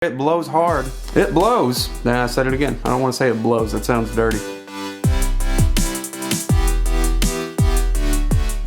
It blows hard. It blows. Nah, I said it again. I don't want to say it blows. That sounds dirty.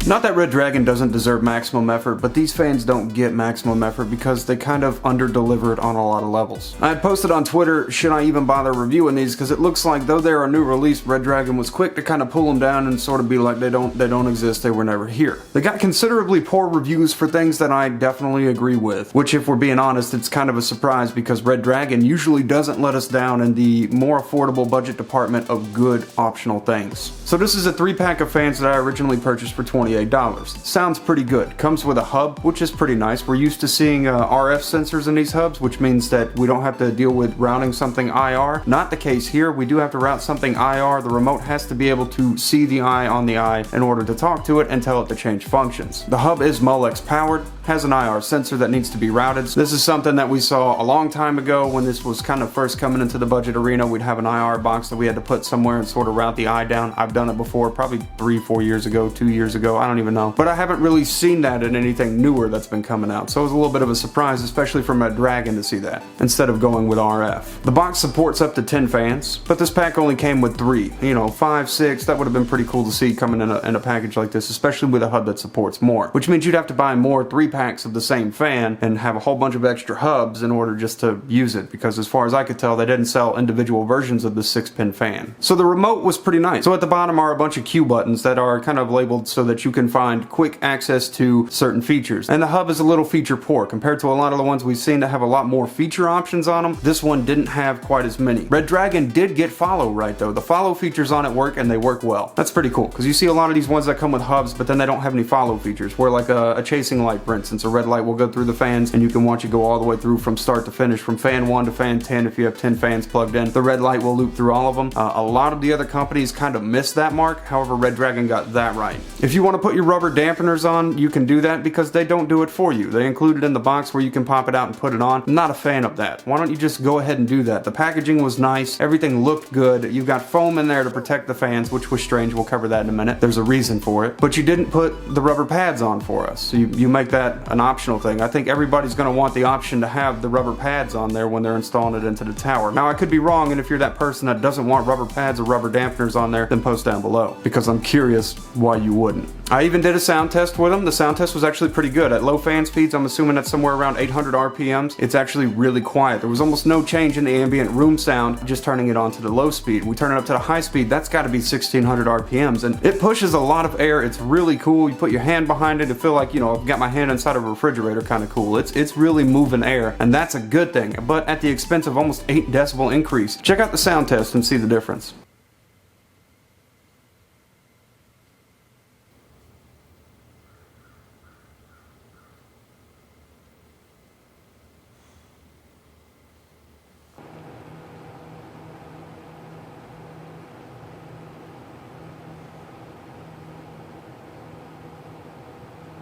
Not that Redragon doesn't deserve maximum effort, but these fans don't get maximum effort because they kind of under-delivered on a lot of levels. I had posted on Twitter, should I even bother reviewing these, because it looks like though they're a new release, Redragon was quick to kind of pull them down and sort of be like they don't exist, they were never here. They got considerably poor reviews for things that I definitely agree with, which if we're being honest, it's kind of a surprise because Redragon usually doesn't let us down in the more affordable budget department of good optional things. So this is a 3-pack of fans that I originally purchased for $28. Sounds pretty good. Comes with a hub, which is pretty nice. We're used to seeing RF sensors in these hubs, which means that we don't have to deal with routing something IR. Not the case here. We do have to route something IR. The remote has to be able to see the eye on the eye in order to talk to it and tell it to change functions. The hub is Molex powered, has an IR sensor that needs to be routed. This is something that we saw a long time ago when this was kind of first coming into the budget arena. We'd have an IR box that we had to put somewhere and sort of route the eye down. I've done it before, probably 3-4 years ago, 2 years ago, I don't even know. But I haven't really seen that in anything newer that's been coming out. So it was a little bit of a surprise, especially from Redragon to see that, instead of going with RF. The box supports up to 10 fans, but this pack only came with 3. 5, 6, that would have been pretty cool to see coming in a package like this, especially with a hub that supports more. Which means you'd have to buy more 3-packs of the same fan and have a whole bunch of extra hubs in order just to use it, because as far as I could tell, they didn't sell individual versions of the 6-pin fan. So the remote was pretty nice. So at the bottom are a bunch of Q buttons that are kind of labeled so that you can find quick access to certain features. And the hub is a little feature poor compared to a lot of the ones we've seen that have a lot more feature options on them. This one didn't have quite as many. Redragon did get follow right though. The follow features on it work and they work well. That's pretty cool because you see a lot of these ones that come with hubs but then they don't have any follow features, where like a chasing light, for instance, a red light will go through the fans and you can watch it go all the way through from start to finish, from fan 1 to fan 10 if you have 10 fans plugged in. The red light will loop through all of them. A lot of the other companies kind of missed that mark, however Redragon got that right. If you want to put your rubber dampeners on, you can do that because they don't do it for you. They include it in the box where you can pop it out and put it on. I'm not a fan of that. Why don't you just go ahead and do that? The packaging was nice, everything looked good. You've got foam in there to protect the fans, which was strange. We'll cover that in a minute. There's a reason for it. But you didn't put the rubber pads on for us. So you make that an optional thing. I think everybody's going to want the option to have the rubber pads on there when they're installing it into the tower. Now I could be wrong, and if you're that person that doesn't want rubber pads or rubber dampeners on there, then post down below, because I'm curious why you wouldn't. I even did a sound test with them. The sound test was actually pretty good. At low fan speeds, I'm assuming that's somewhere around 800 RPMs. It's actually really quiet. There was almost no change in the ambient room sound, just turning it on to the low speed. We turn it up to the high speed, that's got to be 1600 RPMs, and it pushes a lot of air. It's really cool. You put your hand behind it, it feel like, I've got my hand inside of a refrigerator kind of cool. It's really moving air, and that's a good thing, but at the expense of almost 8 decibel increase. Check out the sound test and see the difference.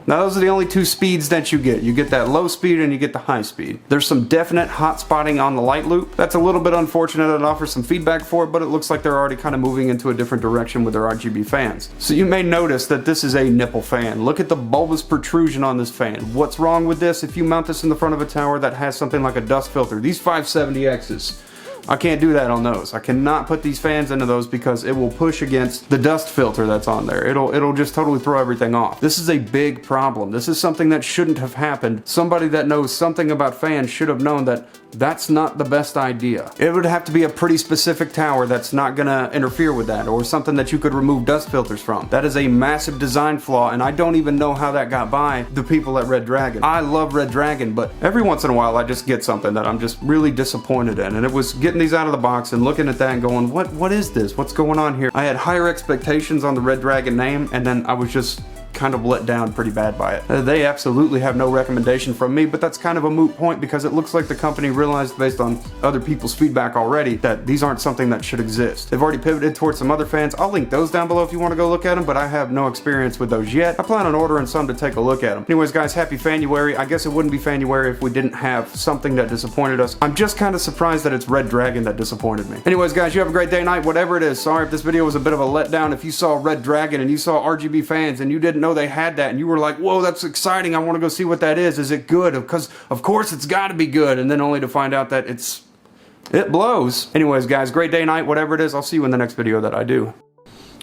Now those are the only 2 speeds that you get. You get that low speed and you get the high speed. There's some definite hot spotting on the light loop. That's a little bit unfortunate. It offers some feedback for it, but it looks like they're already kind of moving into a different direction with their RGB fans. So you may notice that this is a nipple fan. Look at the bulbous protrusion on this fan. What's wrong with this? If you mount this in the front of a tower that has something like a dust filter, these 570Xs, I can't do that on those. I cannot put these fans into those because it will push against the dust filter that's on there. It'll just totally throw everything off. This is a big problem. This is something that shouldn't have happened. Somebody that knows something about fans should have known that that's not the best idea. It would have to be a pretty specific tower that's not gonna interfere with that, or something that you could remove dust filters from. That is a massive design flaw, and I don't even know how that got by the people at Redragon. I love Redragon, but every once in a while I just get something that I'm just really disappointed in, and it was getting these out of the box and looking at that and going, what is this? What's going on here? I had higher expectations on the Redragon name, and then I was just kind of let down pretty bad by it. They absolutely have no recommendation from me, but that's kind of a moot point because it looks like the company realized, based on other people's feedback already, that these aren't something that should exist. They've already pivoted towards some other fans. I'll link those down below if you want to go look at them, but I have no experience with those yet. I plan on ordering some to take a look at them. Anyways guys, happy Fanuary. I guess it wouldn't be Fanuary if we didn't have something that disappointed us. I'm just kind of surprised that it's Redragon that disappointed me. Anyways guys, you have a great day, night, whatever it is. Sorry if this video was a bit of a letdown. If you saw Redragon and you saw RGB fans and you didn't didn't know they had that and you were like, whoa, that's exciting, I want to go see what that is it good? Because of course it's got to be good, and then only to find out that it blows. Anyways guys, great day, night, whatever it is, I'll see you in the next video that I do.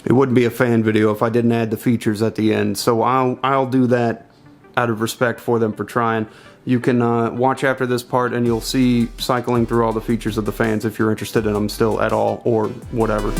It wouldn't be a fan video if I didn't add the features at the end, so I'll do that out of respect for them for trying. You can watch after this part and you'll see cycling through all the features of the fans if you're interested in them still at all or whatever.